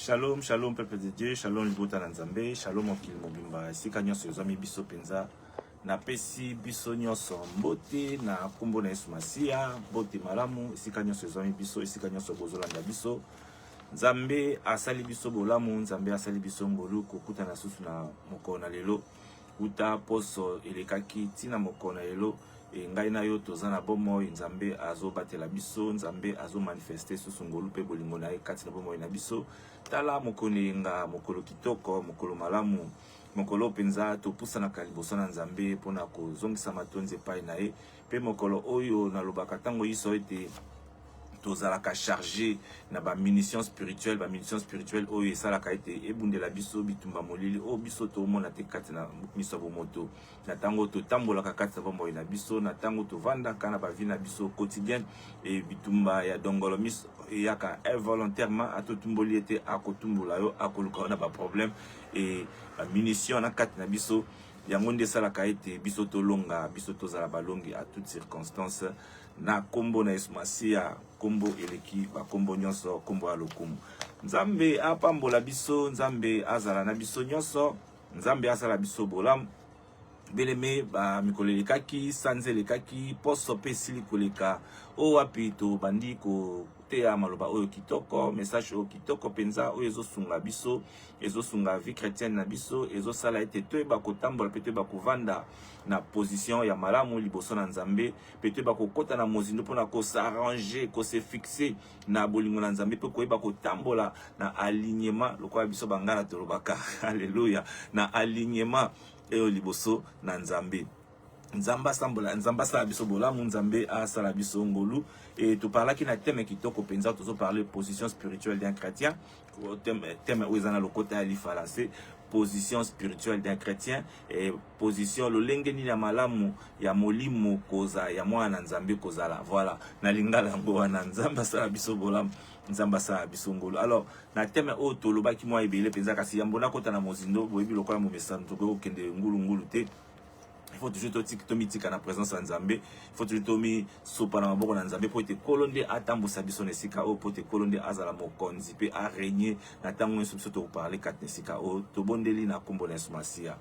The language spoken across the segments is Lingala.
Shalom, shalom, peuple de Dieu, shalom, libota na Nzambe, shalom, okil mobimba, sika nyonso yozami biso penza, na pesi biso nyonso mbote, na kumbo na Yesu Masia, mbote malamu, sika nyonso yozami biso, sika nyonso bozolanda biso, Nzambe asali biso bolamu, Nzambe asali biso ngolu, kokuta na susu na mokona lelo, uta poso elekaki tina mokona lelo, e ngai na yo tozana bomo Nzambe azo batela biso, Nzambe azo manifester susu ngolu pe bolingo na ye kati na bomo na biso. Tala mokolo nga mokolo kitoko, mokolo malamu, mokolo penza topusa na kaliboso na Nzambe pona kozongisa matonzi epai na ye, pe mokolo oyo nalobaka tango iso ete tozalaka chargé na ba munitions spirituelles oyo esalaka ete ebundela biso bitumba molili o biso tomona te kati na miso bomoto na tango totambolaka kati na bomoi na biso na tango tovandaka na bavi na biso quotidienne e bitumba ya dongolo miso yaka involontairement atotumboli ete akotumbola yo akoluka na ba problème e ba munitions na kati na biso yango nde esalaka ete biso tolonga biso tozala balongi à toutes circonstances na kombo na Yesu Masia kombo eleki ba kombo nyonso kombo ya lokumu. Nzambe apambola biso, Nzambe azala na biso nyonso, Nzambe asala biso bolamu beleme ba mikolo elekaki sanze elekaki poso pe sili koleka o wapi to bandi ko teya maloba oyo kitoko message oyo kitoko penza oyo ezosunga biso ezosunga vie chrétienne na biso ezosala ete toyeba kotambola pe toyeba kovanda na position ya malamu liboso na Nzambe pe toyeba kokota na mozindo mpona kosarranger kose fixe na bolingo na Nzambe pe koyeba kotambola na alignement lokola biso bangana tolobaka alléluia na alignement eyo liboso na Nzambe. Nzamba sala biso bolamu, Nzambe asala biso ngolu. Et tu parles qui na thème kitoko penza tozo parler position spirituelle d'un chrétien. Thème où ezana lokota alifala c'est position spirituelle d'un chrétien et position lo lengeni ya malamu ya molimo koza ya mwana Nzambe kozala. Voilà, na lingala ngo wana Nzamba sala biso bolamu. Nzamba sa bisongolo. Alors na thème o toloba ki moi ebele penza kasi yambona kota na mozindo boyebi lokola mo mesano toko kende ngulu te. Il faut toujours to mitika na présence en Nzambe. Il faut toujours to mi sopa na maboko na Nzambe pour te kolonde atambusa biso nesika o pour te kolonde azala mokonzi pe a régner na tango nso to parler kat nesika o to bondeli na kombo na Yesu Masia.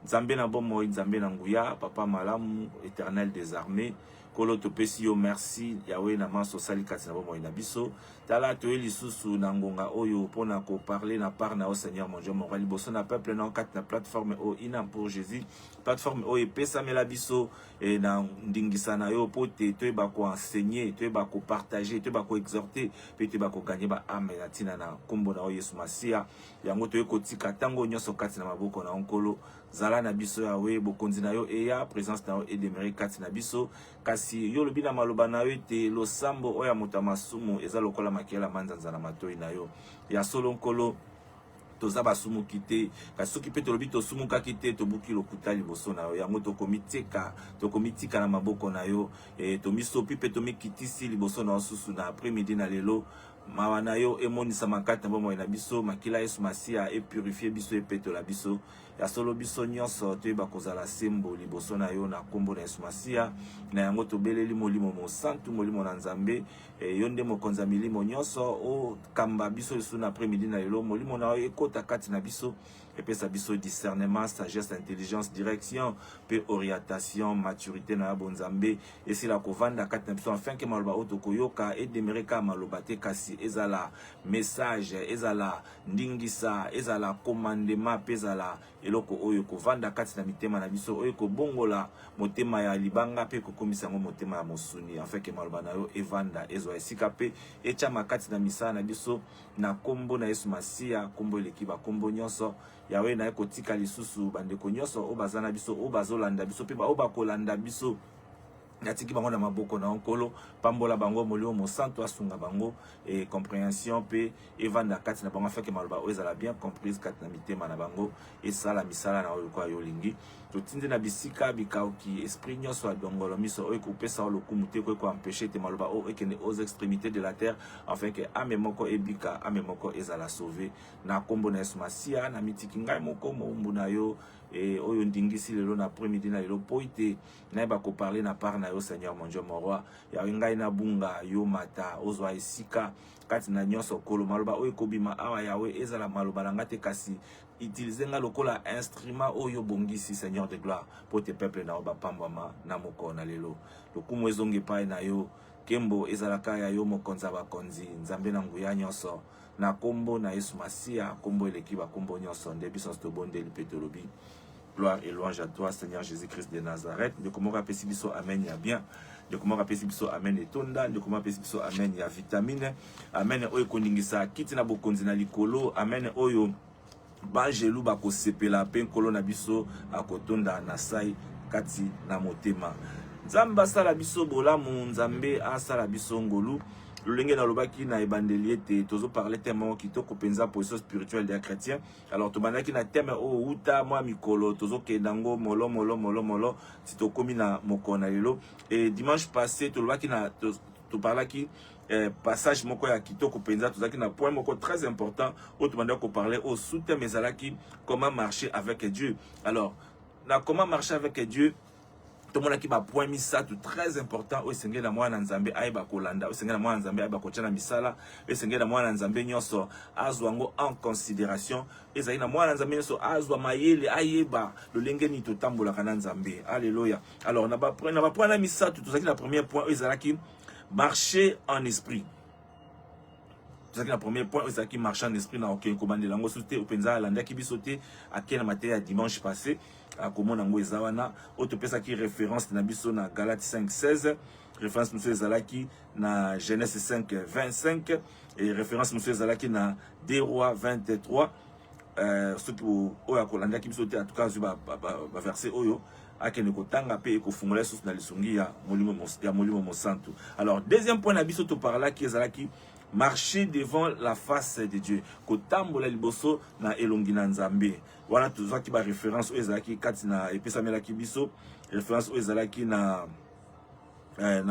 Nzambe na bomo Nzambe na nguya papa malamu éternel des armées kolo to pesi yo merci Yahweh na maso sali kati na bomo na biso tala to elisusu na ngonga oyo pona ko parler na part na au Seigneur mon Dieu mon roi liboso na peuple na kati na plateforme o ina pour Jésus plateforme o epesa mela biso e na ndingisa na yo pote to eba ko enseigner to eba ko partager to eba ko exhorter pe to eba ko gagner ba ame na tina na kombo na Yesu Masia yango to ekotika tango nyonso kati na maboko na onkolo zala na biso Yahweh bokonzi na yo eya présence na yo edemere kati na biso kasi yo lobi na maloba na yo te losambo oya moto masumu eza lokola makela manzanza na matoi na yo ya solo nkolo toza basumu kite kasi soki pe tolobi tosumuka kite tobuki lokuta liboso na yo yango tokomitika na maboko na yo tomisopi pe tomikitisi liboso na yo susu na après midi na lelo mawa na yo emonisa makati na bomoi na biso makila Yesu Masia epurifier biso epetola biso ya solo biso nyonso toyeba kozala sembo liboso na yo na kombo na Yesu Masia na yango tobeleli molimo mosantu molimo na Nzambe yo nde mokonza milimo nyonso o kamba biso lisu na après midi na lelo molimo na yo ekota kati na biso epesa biso discernement sagesse intelligence direction pe orientation maturité na bo Nzambe esila kovanda kati na biso afin que maloba otokoyoka edemereka maloba te kasi ezala message ezala ndingisa ezala commandement pe ezala eloko oyo kovanda kati na mitema na biso oyo kobongola motema ya libanga pe kokomisa ngo motema ya mosuni afin que maloba na yo evanda ezwa esika pe echama kati na misala na biso na kombo na Yesu Masia kombo eleki ba kombo nyonso Yahweh na ekotika lisusu bandeko nyonso o bazana biso o bazolanda biso pe ba o bakolanda biso yatiki bango na maboko na onkolo pambola bango molio mosanto asunga bango et compréhension pe evanda kati na bango afin que maloba o ezala bien comprise kati na mitema na bango et sala misala na oyo kwa yo lingi totindi na bisika bikauki esprit nyonso adongolo miso oyo kopesa lokumu te ko empêcher te maloba o ekende aux extrémités de la terre afin que ame moko ebika ame moko ezala sauver na kombo na Yesu Masia na mitiki ngai moko mombu na yo et oyo ndingisi lelo na après-midi na lelo poite na ba ko parler na part na yo Seigneur mon Dieu mon roi ya ngai na bunga yo mata ozwa esika kati na nyonso kolo maloba oyo kobima awa yawe ezala maloba na ngate kasi utiliser nga lokola instrument oyo bongisi Seigneur de gloire pour tes peuples na oba pambama na moko na lelo lokumu ezonge pai na yo kembo ezalaka ya yo mokonza bakonzi nzambe na nguya nyonso na kombo na Yesu Masia kombo eleki ba kombo nyonso nde biso to bondeli petolobi. Gloire et louange à toi, Seigneur Jésus-Christ de Nazareth. De comment rappeler biso amen ya bien. De comment rappeler biso amen etonda. De comment rappeler biso amen ya vitamine. Amen oyo koningisa kiti na bokonzi na likolo. Amen oyo ba jelu ba ko sepela pe nkolo na biso akotonda na sai kati na motema. Nzambe asala biso bolamu, Nzambe asala biso ngolu. Lolenge na lobaki na ebandeli ete tozo parler thème kitoko penza position spirituelle des chrétiens. Alors to bandaki na thème o uta mwa mikolo tozo kendango molo si to komi na mokona lelo et dimanche passé to lobaki na to parlaki passage moko ya kitoko penza tozaki na point moko très important où to bandaki ko parler au sous-thème ezalaki comment marcher avec Dieu. Alors na comment marcher avec Dieu tout le monde qui va point mis ça tout très important au Seigneur na mwana nzambe aiba kolanda au Seigneur na mwana nzambe aiba kochana misala au Seigneur na mwana nzambe nyonso azwango en considération ezali na mwana nzambe nyonso azwa mayele ayeba lolenge ni totambola kana nzambe. Alléluia. Alors na ba point na misa tout ça qui la premier point ezalaki marcher en esprit. C'est le premier point, c'est qui marche en esprit dans aucun commande de langue sauté au penza landa qui bisoté à quel matin dimanche passé à comment nango ezawana auto pesa qui référence na biso na Galates 5:16 référence monsieur Zalaki na Genèse 5:25 et référence monsieur Zalaki na 2 Rois 23 surtout oya kolanda qui bisoté en tout cas ba verset oyo akene kotanga pe ko fungula sous na lisungi ya molimo mosantu. Alors deuxième point na biso to parla qui ezalaki marcher devant la face de Dieu. Kotambola liboso na elongi na nzambe. Voilà tout ça qui ba référence au ezalaki katina epesa melaki biso référence au ezalaki na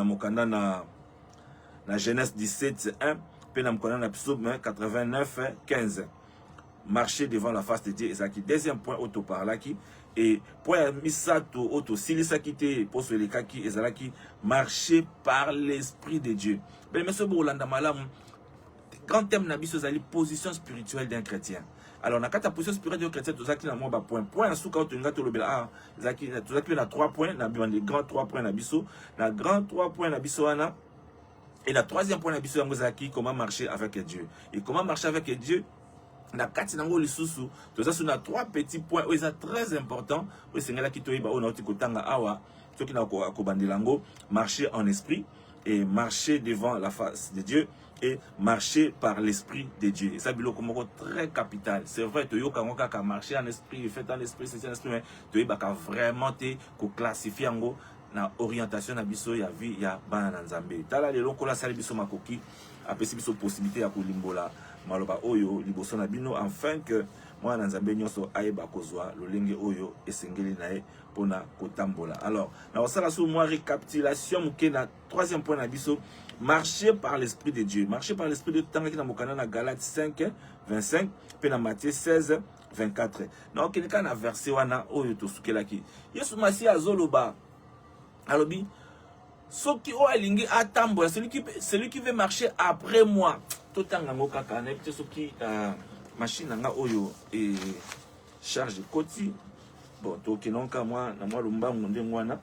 mokanda na Genèse 17:1 pe na mokanda na Psaume 89:15. Marcher devant la face de Dieu ezalaki deuxième point auto parlaki et point misato auto silisaki te poso elekaki ezalaki marcher par l'esprit de Dieu. Ben monsieur Bolanda malamu grand thème na biso zali position spirituelle d'un chrétien. Alors na kata position spirituelle d'un chrétien tozaki na mo ba point suka otunga to lobela zaki na 3 points na bimande grand 3 points na biso na grand 3 points na biso wana et la troisième point na biso yango zaki comment marcher avec Dieu. Et comment marcher avec Dieu na kati nango lisusu tozasu na 3 petits points où c'est très important où sengela ki toyiba ona oti kotanga awa soki na ko bandelango marcher en esprit et marcher devant la face de Dieu et marcher par l'esprit de Dieu. Et ça biloko moko très capital. C'est vrai to yoka ngoka ka marcher en esprit, fait en esprit, c'est un esprit mais to yiba ka vraiment te ko classifier ngo na orientation na biso ya vie ya bana na nzambe. Tala lelo kola sali biso makoki apesi biso possibilité ya kolimbola maloba oyo liboso na bino afin que moi na nzambe nyonso ayeba kozwa lolenge oyo esengeli nae pona kotambola. Alors na osala sous moi récapitulation muke na troisième point na biso marcher par l'esprit de Dieu. Marcher par l'esprit de Dieu tanga ki na mokana na Galates 5:25 pe na Matthieu 16:24. Na okeleka na verset wana oyo tosukelaki. Yesu Masia azoloba alobi soki o alingi atambola celui qui veut marcher après moi totanga ngo kaka na peut soki machine nga oyo et charge koti bon to kinonka moi na moi lumbango ndengwana.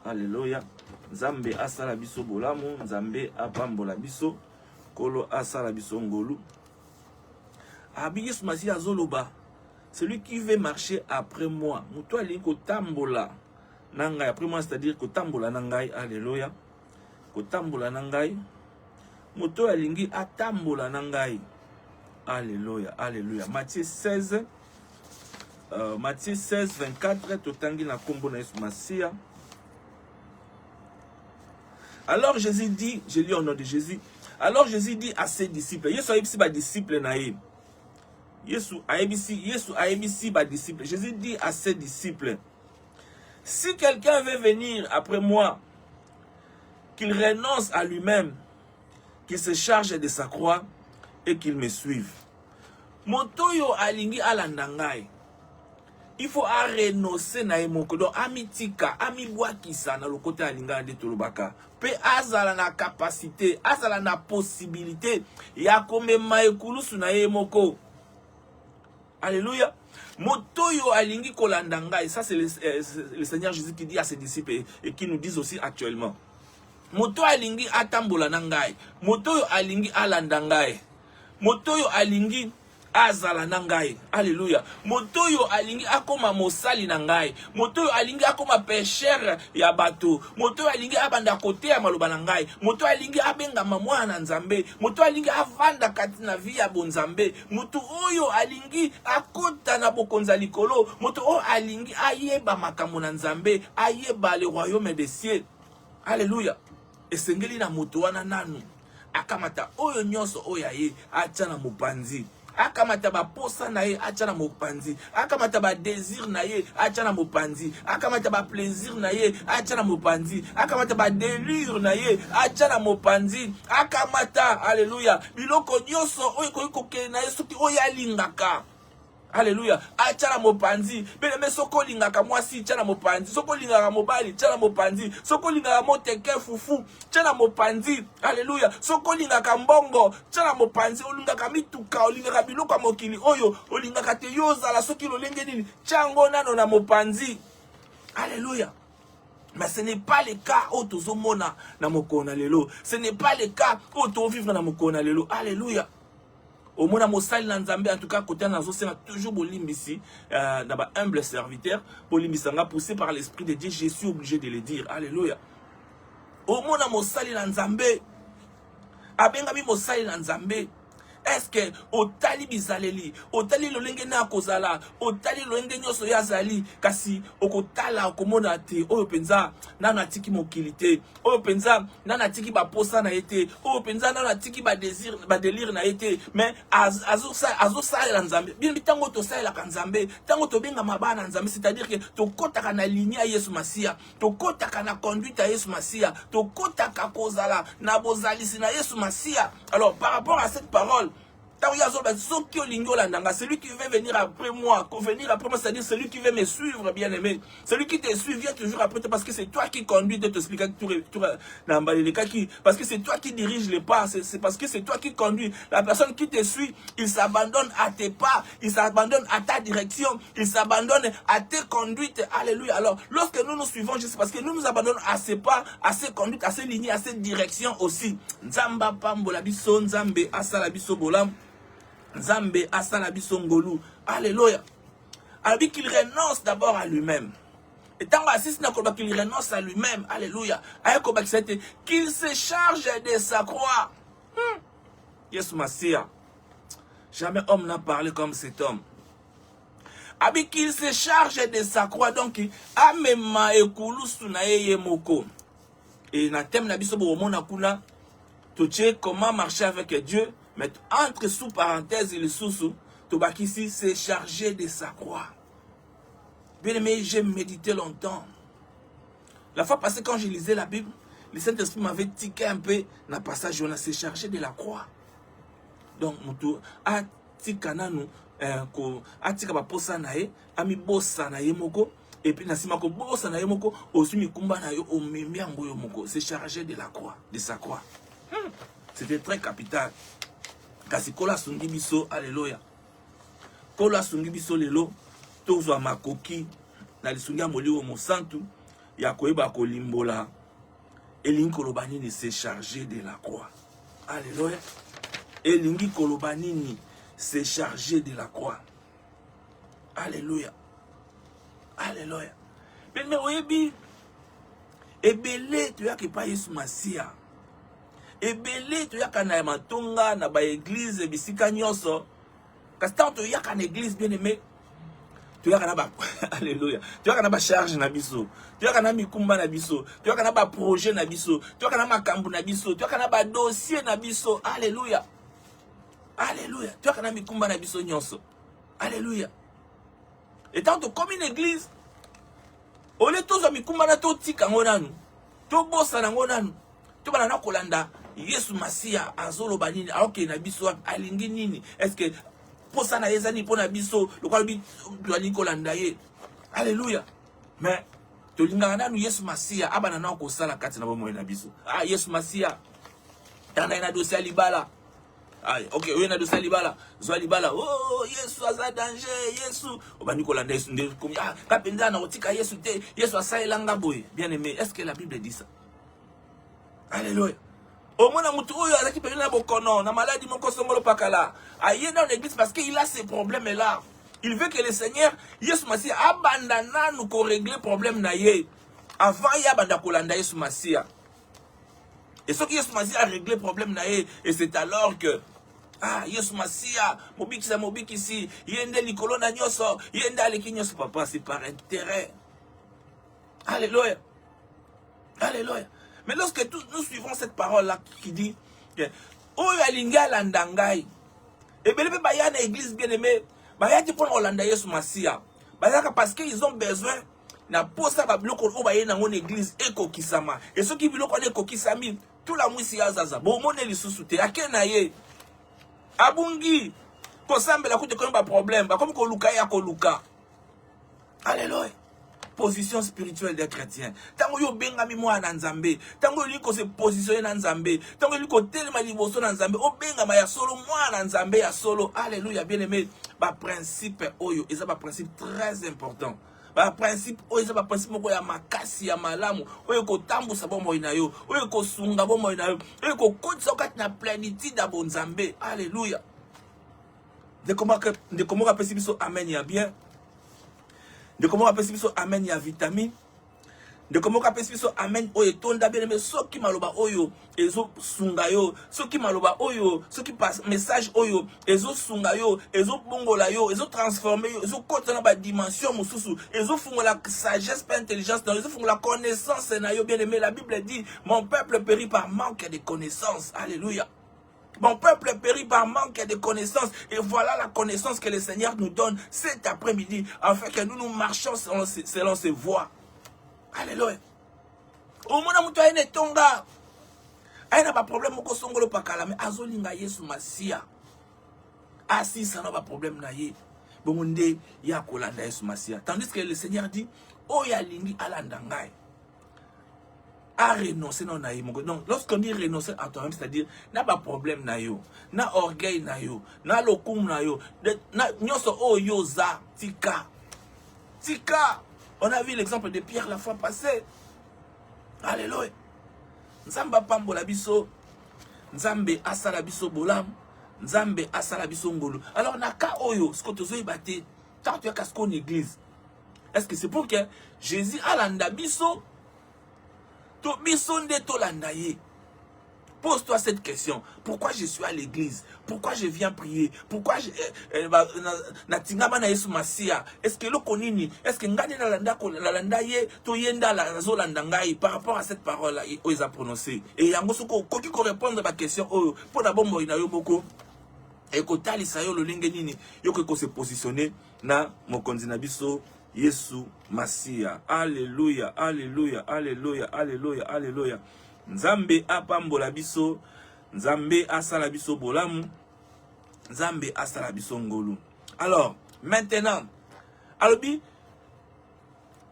Alléluia. Nzambe asala biso bolamu, Nzambe apambola biso, kolo asala biso ngolu. Abi Yesu Masia azoloba celui qui veut marcher après moi muto alingi kotambola nangai après moi c'est-à-dire kotambola nangai. Alléluia. Kotambola nangai muto alingi atambola nangai. Alléluia. Alléluia. Matthieu 16:24 totangi na kombo na Yesu Masia. Alors Jésus dit, je lis au nom de Jésus, alors Jésus dit à ses disciples, Yesu aibisi ba disciples na ye. Yesu aibisi ba disciples. Jésus dit à ses disciples, Si quelqu'un veut venir après moi, qu'il renonce à lui-même, qu'il se charge de sa croix et qu'il me suive. Motoyo alingi alandangai. Il faut renoncer na emoko. Donc amitika, amibwakisa na lokote alinga de tolobaka. Pe azala na capacité, azala na possibilité ya komema ekulusu na emoko. Alléluia. Motoyo alingi kolandangai. Ça c'est le Seigneur Jésus qui dit à ses disciples et qui nous dit aussi actuellement. Moto alingi atambola nangai. Motoyo alingi alandangai. Motoyo alingi azala nangai. Alléluia. Motoyo alingi akoma mosali nangai. Motoyo alingi akoma pécheur ya bato. Motoyo alingi abanda kote ya maloba nangai. Motoyo alingi abenga mamwa na nzambe. Motoyo alingi avanda kati na vie ya bonzambe. Moto oyo alingi akota na bokonza likolo. Moto oyo alingi ayeba makambo na nzambe, ayeba le royaume des cieux. Alléluia. Esengeli na moto wana nanu akamata oyo nyonso oyo ye acha na mopanzi, akamata ba posa na ye acha na mopanzi, akamata ba désir na ye acha na mopanzi, akamata ba plaisir na ye acha na mopanzi, akamata ba délire na ye acha na mopanzi, akamata alléluia biloko nyonso oyo kokokele na ye soki oyo alingaka. Alléluia. Achana mopanzi. Bele me soko lingaka mwasi chana mopanzi. Soko lingaka mobali chana mopanzi. Soko lingaka moteke fufu chana mopanzi. Alléluia. Soko lingaka mbongo chana mopanzi. Olingaka mituka, olingaka biloko mokili oyo, olingaka te yoza la soki lolenge nini chango nano na mopanzi. Alléluia. Mais ce n'est pas le cas au tozomona na mokona lelo. Ce n'est pas le cas au to vivre na mokona lelo. Alléluia. Au moins, en tout cas, côté toujours bolimbisi, d'abord humble serviteur, bolimbisanga poussé par l'Esprit de Dieu, je suis obligé de le dire. Alléluia. Au moins, mosali nzambe, abengami mosali nzambe. Est-ce que otali bizaleli, otali lolenge na kozala, otali lolenge nyoso yazali, kasi okotala okomona te, oyo penza nana tiki mokilité, oyo penza nana tiki ba posa na été, oyo penza nana tiki ba désir, ba délire na été, mais azosa la nzambe. Bien bitango to sa la nzambe, tango to benga mabana nzambe, c'est-à-dire que to kotaka na ligne ya Yesu Masia, to kotaka na conduite ya Yesu Masia, to kotaka kozala na bozalisi na Yesu Masia. Alors par rapport à cette parole, celui qui veut venir après moi, c'est-à-dire celui qui veut me suivre, bien aimé. Celui qui te suit vient toujours après toi parce que c'est toi qui conduis de t'expliquer parce que c'est toi qui dirige les pas, c'est parce que c'est toi qui conduis. La personne qui te suit, il s'abandonne à tes pas, il s'abandonne à ta direction, il s'abandonne à tes conduites. Alléluia. Alors, lorsque nous nous suivons, c'est parce que nous nous abandonnons à ses pas, à ses conduites, à ses lignes, à ses directions aussi. Nzamba pambola biso, nzambe asala biso bolam. Nzambe asala biso ngolu. Alléluia. Alors qu'il renonce d'abord à lui-même. Et tant qu'il renonce à lui-même, alléluia. Qu'il se charge de sa croix. Yes, Massia. Jamais homme n'a parlé comme cet homme. Qu'il se charge de sa croix. Donc, amema ekulusu na ye moko. Et na thème na biso bo mona kuna. Toche comment marcher avec Dieu. Mais entre sous parenthèses et le sous-sous, Tobakisi s'est chargé de sa croix. Bien aimé, j'ai médité longtemps. La fois passée, quand je lisais la Bible, le Saint-Esprit m'avait tiqué un peu dans le passage où on s'est chargé de la croix. Donc, Moutou, a tikana nous, a tika ba posa na ye, ami bossa na ye moko, et puis nasima ko bossa na ye moko, aussi mi kumba na yo, o memi angoyo moko, s'est chargé de la croix, de sa croix. C'était très capital. Kasi kola sungi biso, alléluia. Kola sungi biso lelo, tozwa makoki, na lisungi ya moli wo mosantu, ya koyeba kolimbola, elingi kolobanini s'est chargé de la croix. Alléluia. Elingi kolobanini s'est chargé de la croix. Alléluia. Alléluia. Mais oyebi, ebele tu yaki pa Yesu Masia. Ebele tu yaka na matonga na ba église bisika nyonso. Kasi tant tu yaka na église bien aimé. Tu yaka na ba alléluia. Tu yaka na ba charge na biso. Tu yaka na mikumba na biso. Tu yaka na ba projet na biso. Tu yaka na makambu na biso. Tu yaka na ba dossier na biso. Alléluia. Alléluia. Tu yaka na mikumba na biso nyonso. Alléluia. Et tant comme une église Ole tozo mikumana to tika ngonanu. To bossa na ngonanu. To banana kolanda Yesu Masia azolo banini alors que na biso alingi nini? Est-ce que pour ça na yezani pour na biso le quoi bi doani kolanda ye. Alléluia. Mais to lingana nanu Yesu Masia abana na ko sala kati na bomo na biso. Ah Yesu Masia tana ina dossier libala. Aïe, ok, oui, on a de ça libala. Zoa libala. Oh, Yesu aza danger, Yesu. Obani kolanda Yesu nde comme ah, kapenda na otika Yesu te, Yesu asailanga boy. Bien aimé, est-ce que la Bible dit ça? Alléluia. Au moins na mutu oyo azaki pena bokono, na maladie moko songolo pakala. Aïe dans l'église parce qu'il a ces problèmes là. Il veut que le Seigneur Yesu Masia abandana nous ko régler problème na ye. Avant ya banda kolanda Yesu Masia. Et ce qui Yesu Masia a réglé le problème na ye, et c'est alors que ah, Yesu Masia, mobiki ici, yende likolo na nyoso, yende aleki nyoso papa, c'est par intérêt. Alléluia. Alléluia. Mais lorsque nous suivons cette parole-là qui dit que Oyo alinga landangai, et bien le baya na église bien aimé, baya ti pour Olanda Yesu Masia, baya parce qu'ils ont besoin na posa ba biloko o baye na ngone église ekokisama. Et ceux qui biloko na ekokisami, tout la mwisi ya zaza, bo mone lisusu te, akena ye. Abungi ko sambela ko te ko ba problème ba comme ko luka ya ko luka. Alléluia. Position spirituelle des chrétiens. Tango yo benga mi mwana nzambe, tango yo ko se positionner na nzambe, tango yo ko telema liboso na nzambe, o benga ma ya solo mwana nzambe ya solo. Alléluia, bien-aimé. Ba principe oyo, et ça ba principe très important. Ba principe oyo ça ba principe moko ya makasi ya malamu, oyo ko tambusa bomoi na yo, oyo ko sunga bomoi na yo, oyo ko kotisa kati na plénitude ya bonzambe. Alléluia. De comment rappeler biso amen ya bien. De comment rappeler biso amen ya vitamine. De comment rappeler biso amen oyo tonda bien aimé soki maloba oyo ezo sunga yo, soki maloba oyo, soki passe message oyo ezo sunga yo, ezo bongola yo, ezo transformer yo, ezo kota na ba dimension mosusu, ezo fungola sagesse pas intelligence, ezo fungola connaissance na yo bien aimé. La Bible dit mon peuple périt par manque de connaissance. Alléluia. Mon peuple périt par manque de connaissances. Et voilà la connaissance que le Seigneur nous donne cet après-midi, afin que nous marchions selon ses voies. Alléluia. Au moins, nous avons tonga. Il n'y a pas de problème, nous avons un problème. Mais azolinga Yesu Masia. Ah si, ça n'a pas de problème. Bon, ya kolanda Yesu Masia. Tandis que le Seigneur dit, oh ya lingi alandangai. À renoncer non na yo. Donc lorsqu'on dit renoncer à toi-même, c'est-à-dire n'a pas problème na yo, na orgueil na yo, na lokum na yo, na nyoso o yo za tika. Tika. On a vu l'exemple de Pierre la fois passée. Alléluia. Nzamba pambola biso, Nzambe asala biso bolam, Nzambe asala biso ngolo. Alors naka oyo, ce que tu veux battre, tant tu as qu'à ce qu'on église. Est-ce que c'est pour que Jésus alanda biso? Pose-toi cette question. Pourquoi je suis à l'église? Pourquoi je viens prier? Pourquoi je est-ce que le konini? Est-ce que ngani na landa ye to yenda la zolanda ngai par rapport à cette parole là ils a prononcé? Et yango soko koki ko répondre à ma question pour d'abord moi na yo boko et ko talisa yo le linge nini yo ko se positionner na mokonzi na biso Yesu Masia. Alléluia, alléluia, alléluia, alléluia, alléluia. Nzambe apambola biso, Nzambe asala biso bolamu, Nzambe asala biso ngolu. Alors, maintenant, alobi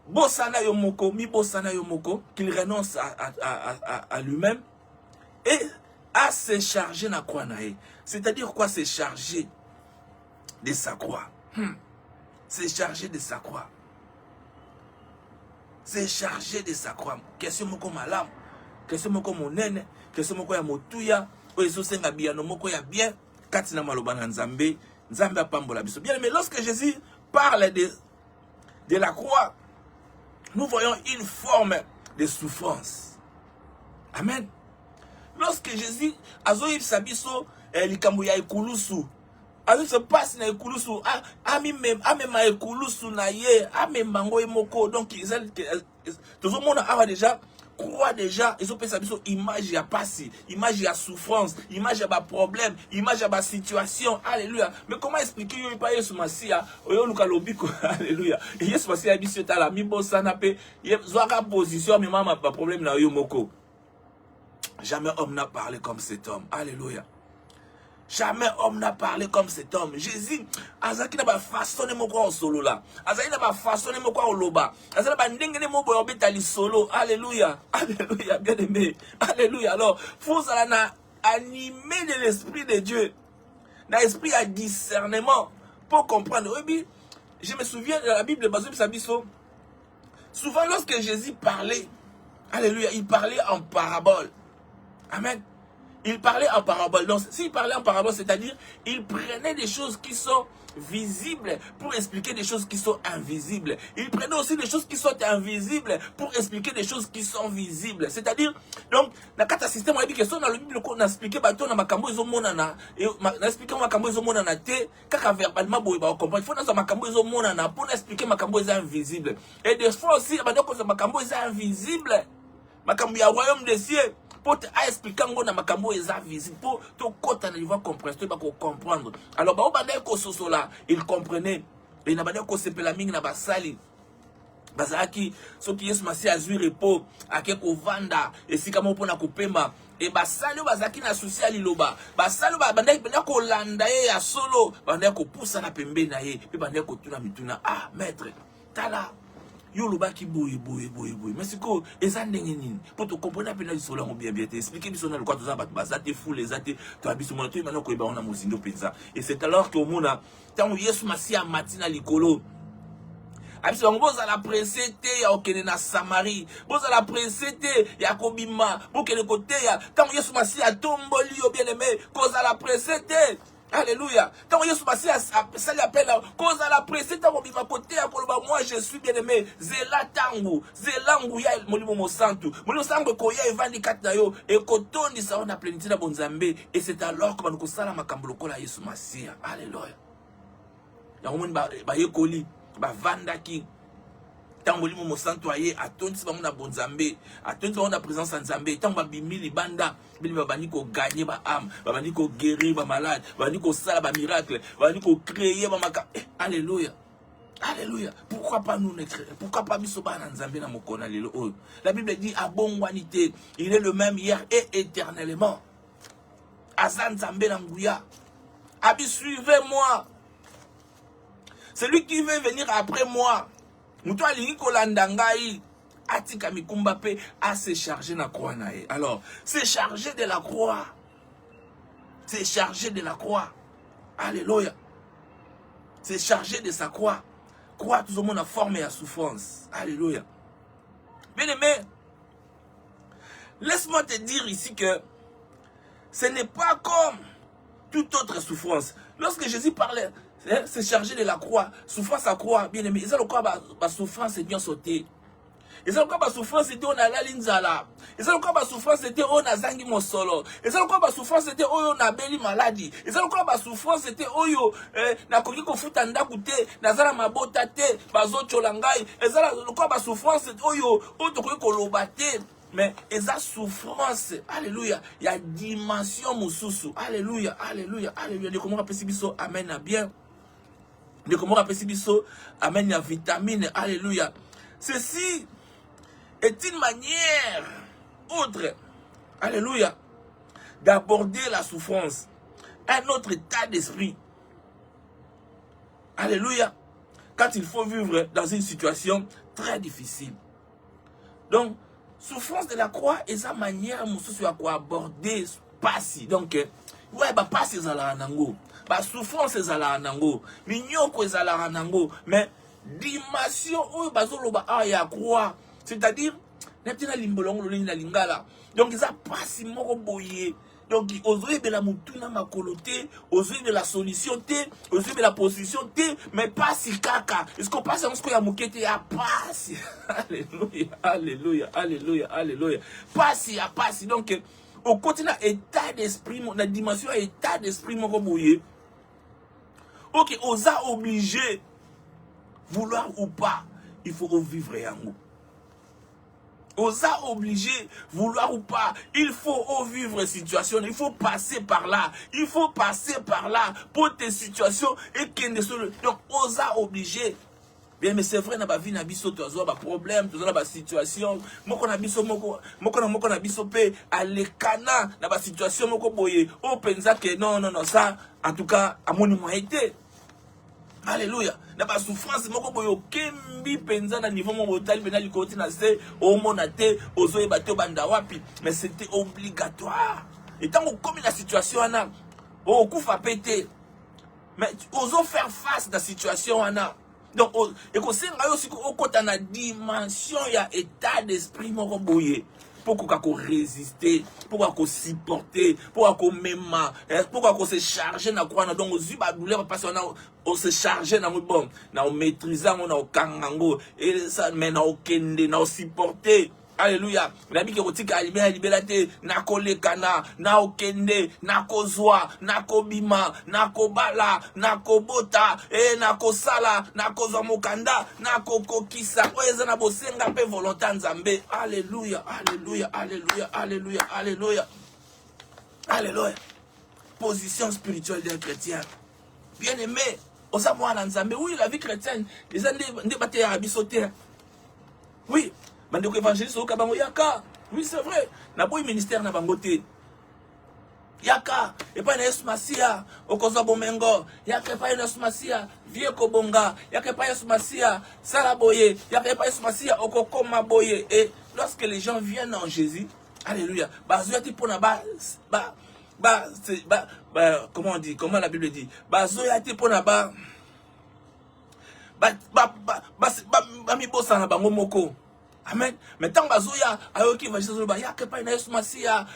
bosana yomoko, mi bosana yomoko, qu'il renonce à lui-même et à se charger na croix nae. C'est-à-dire quoi, se charger de sa croix? C'est chargé de sa croix. C'est chargé de sa croix. Question moko malam, question moko monene, question moko ya motuya, oyeso senga biano moko ya bien, katina maloba na Nzambe, Nzambe apambola biso. Bien, mais lorsque Jésus parle de la croix, nous voyons une forme de souffrance. Amen. Lorsque Jésus azoïb sabiso likambo ya ekulusu, alors se passe na ekulusu amema ekulusu na ye amema ngo emoko. Donc tout le monde a déjà croit déjà, ils ont fait ça, image ya passé, image ya souffrance, image ya ba problème, image ya ba situation, alléluia. Mais comment expliquer yo pas Yesu Masia, yo luka lobiko, alléluia. Et Yesu Masia biso tala mi bosana pe, zwaka position mais mama ba problème na yo moko. Jamais homme n'a parlé comme cet homme, alléluia. Jamais homme n'a parlé comme cet homme. Jésus, Azaki n'a pas façonné mon corps au solo là. Azaki n'a pas façonné mon corps au loba. Azaki n'a pas n'engagé mon corps au solo. Alléluia. Alléluia, bien aimé. Alléluia. Alors, faut ça n'a animé de l'esprit de Dieu. L'esprit à discernement pour comprendre. Oui, je me souviens de la Bible, souvent lorsque Jésus parlait, alléluia, il parlait en parabole. Amen. Il parlait en parabole. Donc, s'il parlait en parabole, c'est-à-dire, il prenait des choses qui sont visibles pour expliquer des choses qui sont invisibles. Il prenait aussi des choses qui sont invisibles pour expliquer des choses qui sont visibles. C'est-à-dire, donc, dans le système, on a dit que dans la Bible, on a expliqué, on a makambo izo monana, et on a expliqué makambo izo monana te, kaka verbalement, on comprend. Il faut dans makambo izo monana pour expliquer makambo izo invisible. Et des fois aussi, on a dit que makambo izo invisible, makambo ya royaume des cieux. Pour expliquer na makambo eza visible pour te kota na niveau compréhension ba ko comprendre. Alors ba obanda ko soso là, il comprenait et na banda ko sepela mingi na basali. Bazaki soki Yesu Masia azui repos akeko vanda esika mo pona kopema et basali bazaki na souci ali loba. Basali ba banda ko landa ye ya solo, banda ko poussa na pembe na ye, pe banda ko tuna mituna ah maître tala yo loba ki boye. Mais c'est quoi eza ndenge nini pour te comprendre pena lisolo ngo bien te expliquer biso na le quoi toza ba bazate fou les ate to abiso mona to imana ko eba ona mozindo penza. Et c'est alors que au mona tant Yesu Masia matina likolo abiso ngo boza la pressé te ya okene na Samarie, boza la pressé te ya kobima bokene kote ya tant Yesu Masia tomboli yo bien aimé koza la pressé te. Alléluia. Tant Yesu Masia ça l'appelle cause à la presse tant bima côté à koloba moi je suis bien aimé zela tangu zelangu ya molimo mosantu molimo sango ko ya evandi katna yo e kotondi sa on a plénitude na bonzambe et c'est alors que banko sala makambo lokola Yesu Masia. Alléluia. Ya omoni ba yekoli ba vandaki tant molimo mosantu aye atondi ba mona bonzambe atondi ba na présence en Nzambe tant ba bimili banda bili ba ko gagner ba âme ba ko guérir ba malade ba ko sala ba miracle ba ko créer ba maka. Alléluia. Alléluia. Pourquoi pas nous pourquoi pas biso ba na Nzambe na mokona lelo oyo. La Bible dit abongwanité, il est le même hier et éternellement. Azan Nzambe na nguya. Abi suivez-moi. Celui qui veut venir après moi. Muto alingi kolanda ngai atika mikumba pe a se charger na croix na ye. Alors, c'est chargé de la croix. C'est chargé de la croix. Alléluia. C'est chargé de sa croix. Croix tout le monde a formé à souffrance. Alléluia. Bien aimé, laisse-moi te dire ici que ce n'est pas comme toute autre souffrance. Lorsque Jésus parlait, c'est chargé de la croix. Souffrance à croix, bien aimé. Ils ont le quoi, souffrance est bien sauté. Ils ont le quoi, souffrance c'était on a la linzala. Ils ont le quoi, souffrance c'était on a zangi mosolo. Ils ont le quoi, souffrance c'était on a beli maladie. Ils ont le quoi, souffrance c'était oyo na koki ko futa ndakute na zala mabota te bazo cholangai. Ils ont le quoi, souffrance c'était oyo o to koki ko lobate. Mais eza souffrance, alléluia, il y a dimension mususu, alléluia, alléluia, alléluia. De comment rappeler biso, amen à bien. De comment rappeler biso, amen à vitamine, alléluia. Ceci est une manière autre, alléluia, d'aborder la souffrance, un autre état d'esprit, alléluia, quand il faut vivre dans une situation très difficile. Donc, souffrance de la croix et sa manière mususu ya quoi aborder passi. Donc ouais ba passi ezala nango, ba souffrance ezala nango, minyoko ezala nango, mais dimension oyo bazoloba a ya croix, c'est-à-dire netina limbolongo lolini na lingala. Donc ça passi moko boye. Donc, ozoé de la moutuna makoloté, ozoé de la solution T, ozoé de la position T, mais pas si kaka. Est-ce qu'on passe à ce qu'il y a moukete à passe? Alléluia, alléluia, alléluia, alléluia. Passe à passe. Donc, au côté de l'état d'esprit, la dimension état d'esprit, mon robouillé. Ok, osa obligé, vouloir ou pas, il faut vivre en nous. Osa obligé, vouloir ou pas, il faut vivre situation, il faut passer par là, il faut passer par là pour tes situations et qu'il ne soit. Donc, osa obligé. Bien, mais c'est vrai, na ba vie na biso tu as ba problème, tu as ba situation. Moko na biso moko na biso pe alekana na ba situation moko boye. O penza que non, ça en tout cas à mon été. Alléluia. Na ba souffrance moko boyo kembi penza na niveau mon hôtel bena likoti na se o monate ozo ebate banda wapi, mais c'était obligatoire. Et tant qu'on comme la situation ana o kufa pété. Mais ozo faire face à la situation ana. Donc et ko senga yo siko okota na dimension ya état d'esprit moko boye. Pourquoi qu'on résister, pourquoi qu'on supporter, pourquoi qu'on même, pourquoi qu'on se charger na quoi, donc on douleur parce qu'on se charger na bon, na on maîtriser on a kangango et ça mais na okende na supporter. Alléluia. La Bible qui dit liberté, na kolekana, na okende, na kozwa, na kobima, na kobala, na kobota, na kosala, na kozwa mokanda, na kokokisa. Oeza na bosenga pe volonté nzambe. Alléluia, alléluia, alléluia, alléluia, alléluia. Alléluia. Position spirituelle d'un chrétien. Bien aimé, osa mwana nzambe. Oui, la vie chrétienne, les années débattent à bisoter. Oui. Bandeko évangéliste au Kabango Yaka. Oui, c'est vrai. Na boy ministère na bangote. Yaka. Et pas Yesu Masia. Okoza Bomengo. Yaka pas Yesu Masia. Vieux Kobonga. Yaka pas Yesu Masia. Salaboye. Yaka pas Yesu Masia. Okokoma Boye. Et lorsque les gens viennent en Jésus, alléluia. Bazoyati pona comment on dit? Comment la Bible dit? Bazoyati pona mi bossa na bango moko. Amen. Mais tant bazoya ayoki évangéliste ba yake pa na Yesu Masia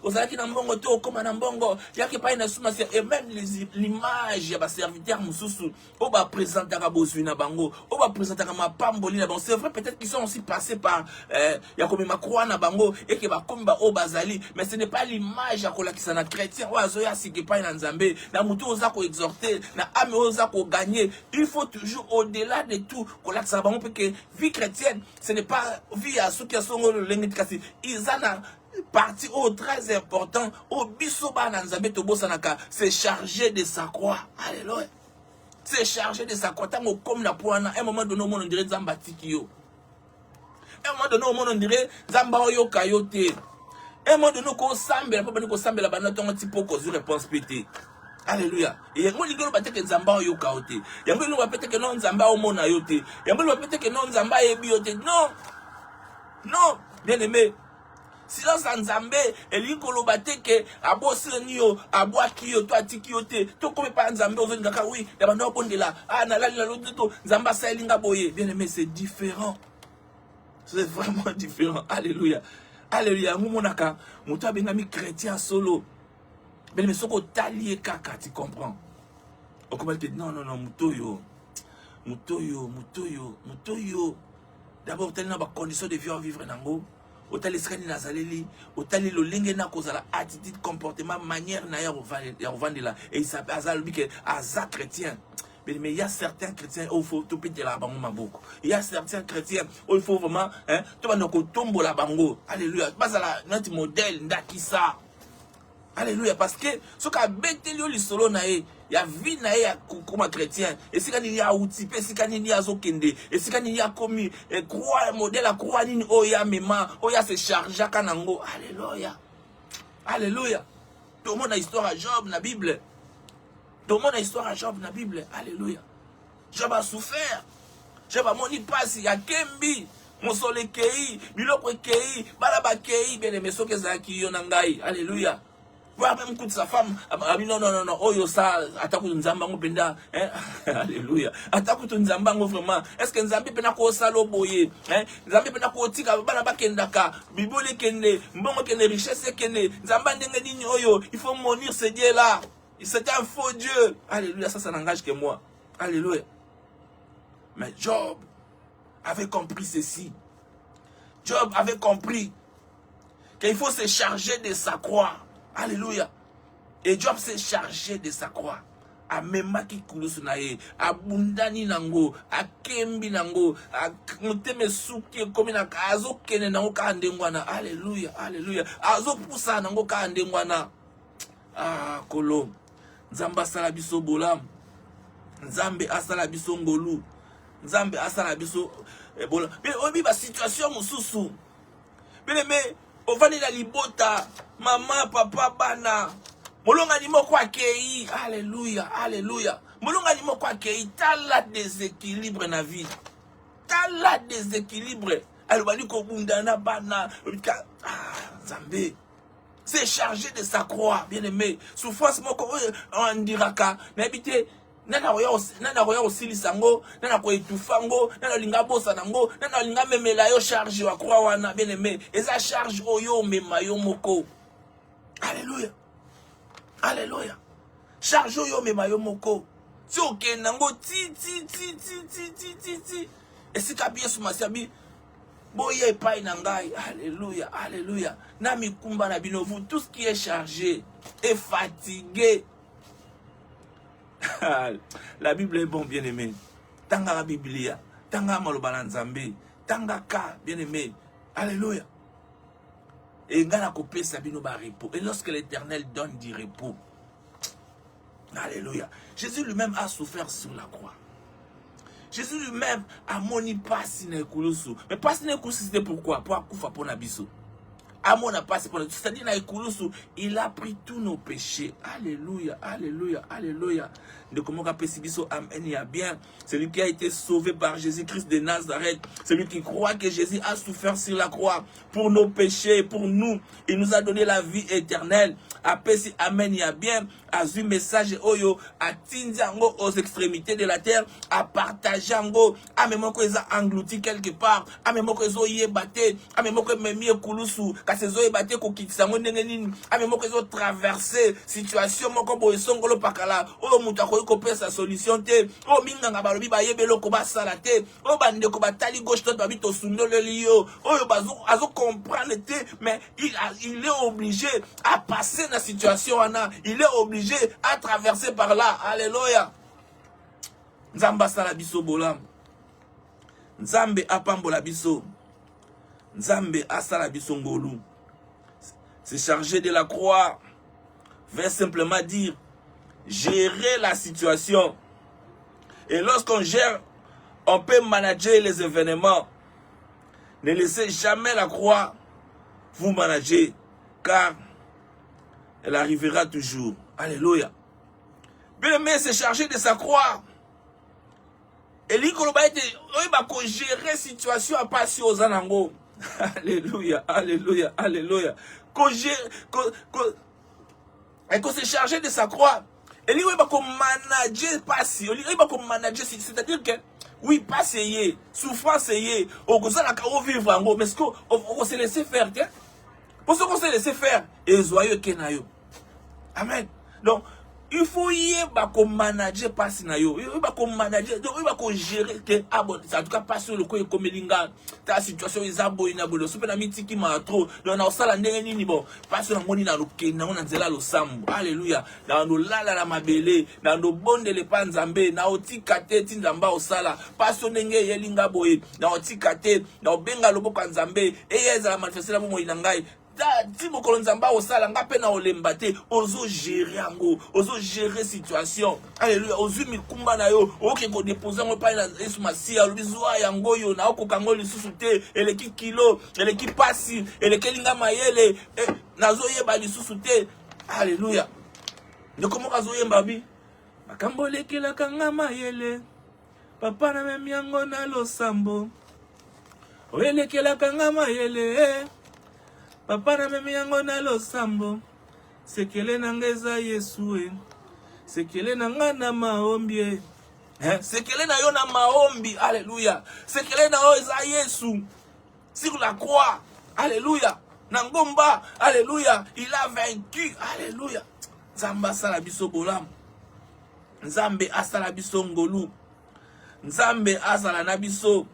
ozalaki na mbongo to koma na mbongo yake pa na Yesu Masia et même l'image ya ba serviteur mususu o ba présenter ka bozwi na bango o ba présenter ka mapamboli na bango. C'est vrai peut-être qu'ils sont aussi passés par ya komi makroa na bango et que ba komba o bazali, mais ce n'est pas l'image ya kolakisa na chrétien o azoya sike pa na nzambe na mutu oza ko exhorter na ame oza ko gagner. Il faut toujours au-delà de tout kolakisa bango parce que vie chrétienne ce n'est pas vie à ceux qui sont le lengi kasi ils en partie au très important au bisoba na nzambe to bosanaka c'est chargé de sa croix. Alléluia. C'est chargé de sa croix tango comme la poana. Un moment donné au monde on dirait nzamba tikio. Un moment donné au monde on dirait nzamba oyo kayote. Un moment donné ko sambela papa ko sambela bana tongo tipo ko réponse pété. Alléluia. Et yango ligolo bateke nzamba oyo kayote. Yango ligolo bateke non nzamba o mona yote. Yango ligolo bateke non nzamba ebi yote. Non. Non, bien aimé. Silence en Zambé, et l'ikolo bateke, abo senio, abo akio, toi tikiote, to comme pas en Zambé, on va oui, d'abord bon de là, ah, na la l'autre, Zamba salinga boye. Bien aimé, c'est différent. C'est vraiment différent. Alléluia. Alléluia. Moumonaka, mouta benami chrétien solo. Bien aimé, soko talié kaka, tu comprends. On commence que non, moutoyo. D'abord, tu as une condition de vie à vivre nango. Tu as l'esprit nazaleli, tu as le lingue na kozala attitude, comportement, manière na ya revendre. Et il s'appelle Azalbi que Aza chrétien. Mais il y a certains chrétiens où il faut tout péter la bango maboko. Il y a certains chrétiens où il faut vraiment tu vas nous tomber la bango. Alléluia. Pas à notre modèle ndakisa. Alléluia. Parce que ce qu'a bêté le solo nae. Il y a vie nae comme chrétien. Et si quand il y a outipé, si quand il y a zokende, et si quand il y a commis, et croix modèle à croix ni oya mema, oya se charge kanango. Alléluia. Alléluia. Tout le monde a histoire à Job na Bible. Tout le monde a histoire à Job na Bible. Alléluia. Job a souffert. Job a moni passe, il y a Kembi. Mon soleil kei, biloko kei, balaba kei, bien aimé so kezaki yonangai. Alléluia. Voir même coup de sa femme, non, oh yo ça, attaque nzambango penda, hein, alléluia, attaque nzambango vraiment, est-ce que nzambi pena ko salo boye, hein, nzambi pena ko tika, bana bakendaka, bibole kende, mbongo kende, richesse kende, nzambande nini oyo, il faut monir ce Dieu là, c'est un faux Dieu, alléluia, ça n'engage que moi, alléluia. Mais Job avait compris ceci, Job avait compris qu'il faut se charger de sa croix. Alléluia. Et Job s'est chargé de sa croix. amemaki kulusu na ye, abundani nango, akembi nango, moteme suki ekomi na azokene nango kaka ndenge wana. Alléluia, alléluia. Azopusa nango kaka ndenge wana. Ah, kolo. Nzambe asala biso bolamu. Nzambe asala biso ngolu. Nzambe asala biso bolamu. Mais obi ba situation mususu. Bien-aimé, ovani na libota, maman, papa, bana. Molonga ni moko akei. Alléluia, alléluia. Molonga ni moko akei. Tala déséquilibre na vie. Tala déséquilibre. Alobani ko bundana bana. Nzambe. C'est chargé de sa croix, bien-aimé. Souffrance moko on diraka. N'habite nana roya aussi sango, nana ko etufango, nana linga bosa nango, nana linga memela yo charge wa croix wana, bien-aimé. Eza charge oyo mema yo moko. Alléluia. Alléluia. Charge oyo mema yo moko. Si oke nango ti. Et si kabiye sumasiabi boye pai nangai. Alléluia, alléluia. Nami kumba na bino, vous tout ce qui est chargé est fatigué. La Bible est bon, bien-aimé. Tanga la Biblia, tanga malobala nzambe, tanga ka, bien-aimé. Alléluia. Et ngana kopé sabino ba repos. Et lorsque l'Éternel donne du repos. Alléluia. Jésus lui-même a souffert sur la croix. Jésus lui-même a moni pasi na ekulusu. Mais pasi na ekulusu c'était pourquoi? Pour akufa pour nabiso. Amona pasi pour nabiso. C'est-à-dire na ekulusu, il a pris tous nos péchés. Alléluia, alléluia, alléluia. De comment pesi biso amen ya bien. Celui qui a été sauvé par Jésus-Christ de Nazareth. Celui qui croit que Jésus a souffert sur la croix pour nos péchés, pour nous. Il nous a donné la vie éternelle. Apesi amen ya bien. Azu message oyo atindiango aux extrémités de la terre, à partager ango, à même que ils a englouti quelque part, à même que ils ont yébaté, à même que même kulusu, quand ils ont yébaté ko kitsango nengenini, à même que ils ont traversé situation moko boy songolo pakala, o muta ko kopesa sa solution te, o minganga balobi ba yebelo ko ba sala te, o bande ko batali gauche droite babito sundolo liyo, o bazo azo comprendre te, mais il est obligé à passer la situation ana, il est obligé à traverser par là. Alléluia. Nzamba sala biso bolam. Nzambe apambola biso. Nzambe asala biso ngolu. Se charger de la croix veut simplement dire gérer la situation. Et lorsqu'on gère, on peut manager les événements. Ne laissez jamais la croix vous manager, car elle arrivera toujours. Alléluia. Bien-aimé, c'est chargé de sa croix. Et lui, il va gérer situation à passer aux anangos. Alléluia, alléluia, alléluia. Et qu'on s'est chargé de sa croix. Et lui, il va manager passer. Il va manager, c'est-à-dire que, oui, passer, souffrance, on va vivre, mais ce qu'on s'est laissé faire, pour ce qu'on s'est laissé faire, et joyeux kenayo. Amen. Donc, il faut y manager passer na yo. Il faut manager, donc il faut gérer que en tout cas pas sur le coup comme linga ta situation is aboyina bolo. Super na mitiki ma trop. Donc na osala ndenge nini bon. Pas sur ngoni na loke na ona nzela lo sambu. Alléluia. Na no lala la mabele, na no bonde le panzambe, na otika te tinzamba osala. Pas sur ndenge yelinga boye. Na otika te, na obenga lobo kanzambe. Eyeza la manifester la mo inangai. Si vous kolonzamba au sala ngape na olembate ozo gérer ango ozo gérer situation. Alléluia. Ozo mikumba na yo oke ko déposer mo pa na Yesu masia lubizwa yango yo na okokango lisusu te eleki kilo eleki pasi eleki linga mayele nazo yeba lisusu te. Alléluia. Ndoko moko azo yemba bi makambo lekela kanga mayele papa na memi yango na losambo oyelekela kanga mayele papa na memi yango na losambo sekele nanga eza Yesu sekele nanga na maombi sekele na yo na maombi. Alléluia. Sekele na yo eza Yesu sur la croix. Alléluia. Nangomba. Alléluia. Il a vaincu. Alléluia. Nzambe asala biso bolam. Nzambe asala biso ngolu. Nzambe asala na biso.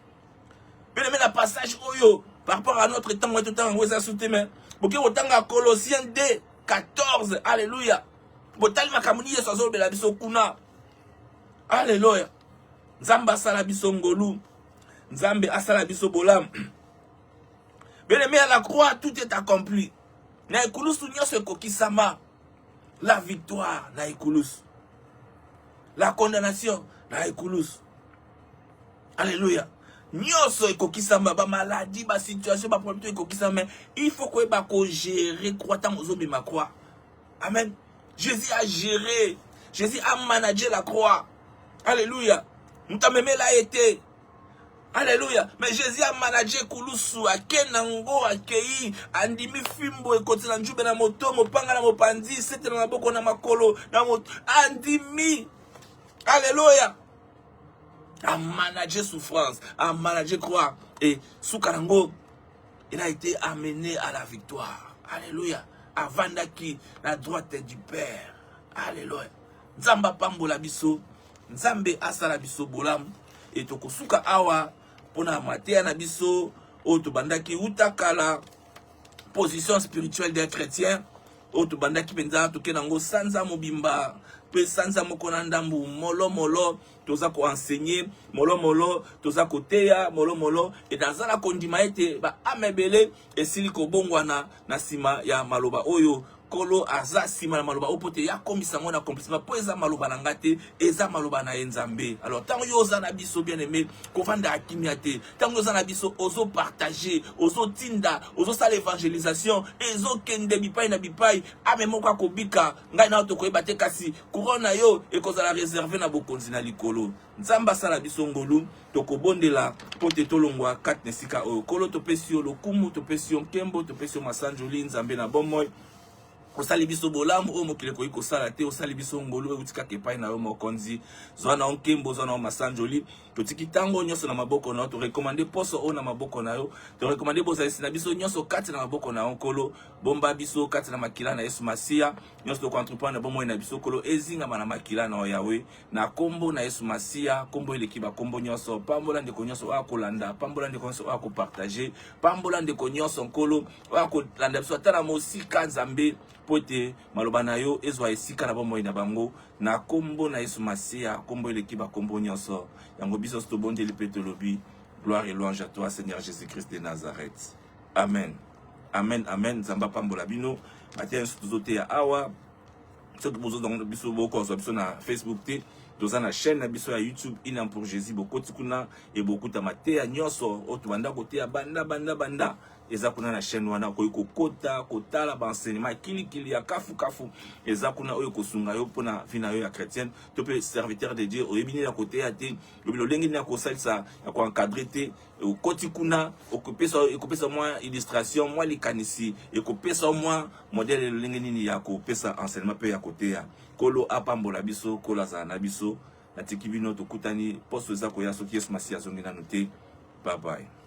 Bien aimé la passage oyo par rapport à notre temps, tout le temps, vous avez soutenu, mais Colossiens 2, 14, alléluia. botali makamuni yesu azolobela biso kuna. Alléluia. Nzambe asala biso ngolu, Nzambe asala biso bolamu. Bien-aimé, à la croix, tout est accompli. Na ekulusu nyonso ekokisama. La victoire na ekulusu. La condamnation na ekulusu. Alléluia. Nyonso ekokisama, ba maladie, ba situation, ba problème ekokisama. Il faut que ba ko gérer croix tant ozobi ma croix. Amen. Jésus a géré. Jésus a managé la croix. Alléluia. Mutameme l'a été. Alléluia. Mais Jésus a managé kulusu, a kenango, a kei, andimi fimbo, e kote na njube na moto, mopanga na mopandi, sete na maboko na makolo, na moto, andimi. Alléluia. A managé souffrance, a managé croix. Et Soukarango, il a été amené à la victoire. Alléluia. Avant qui la droite du Père. Alléluia. Nzamba pambola biso, Nzambe asala biso bolam, et tokosuka awa, pona matea na biso, oto bandaki utakala, position spirituelle des chrétiens, oto bandaki penza toke nango sanza mobimba, pe sanza mokona ndambu, molo molo, toza ko enseigner, molo molo, toza ko teya, molo molo, et dans la kondima ete, ba amebele, et siliko bongwana, na sima ya maloba oyo, kolo aza sima na maloba opote ya komisa ngona accomplissement po eza maloba na ngate eza maloba na Nzambe. Alors tant yo za na biso bien aimé ko vanda akimia te, tant yo za na biso ozo partager, ozo tinda, ozo sala évangélisation, ezo kende bipai na bipai amemoko akobika ngai na to koyeba te kasi corona yo ekozala réservé na bokonzi na likolo. Nzamba sala biso ngolu tokobondela pote tolongwa kat nesika oyo kolo topesi yo lokumu, topesi yo nkembo, topesi yo masanjoli Nzambe na bomoi. Osali biso bolamu o mokile koyi kosala te, osali biso ngolu utika kepai na yo mokonzi zwana onkembo zwana masanjoli totiki tango nyonso na maboko na yo, to recommander poso o na maboko na yo, to recommander bozalisi na biso nyonso kati na maboko na yo nkolo, bomba biso kati na makila na Yesu Masia, nyonso to entreprendre bomoi na biso kolo ezinga na makila na Yawe na kombo na Yesu Masia, kombo eleki ba kombo nyonso, pambola ndeko nyonso wa kolanda, pambola ndeko nyonso wa ko partager, pambola ndeko nyonso nkolo wa kolanda biso atala mosika Nzambe pote maloba na yo ezwa esika na bomoi na bango na kombo na Yesu Masia, kombo eleki ba kombo nyonso yango biso sto bondeli pe tolobi gloire et louange à toi Seigneur Jésus-Christ de Nazareth. Amen. Amen, amen. Zamba pambola bino matin tuzote ya awa soki bozo dans biso boko biso na Facebook te, doza na chaîne na biso ya YouTube Ina pour Jésus bokoti kuna e bokuta mateya nyonso oto banda kote ya banda eza kuna na chaîne wana koyi kokota kotala ba enseignement kili ya kafu eza kuna oyo kosunga yo pona vina yo ya chrétienne to pe serviteur de Dieu oyebini na kote ya te lobilo lengi na ko salisa ya ko encadrer te okoti kuna okopesa moi illustration moi likanisi ekopesa moi modèle lengi nini ya kopesa enseignement pe ya kote ya kolo apambola biso kolo za na biso na tikibino tokutani posto za ko ya soki Yesu Masia zongi na note. Bye bye.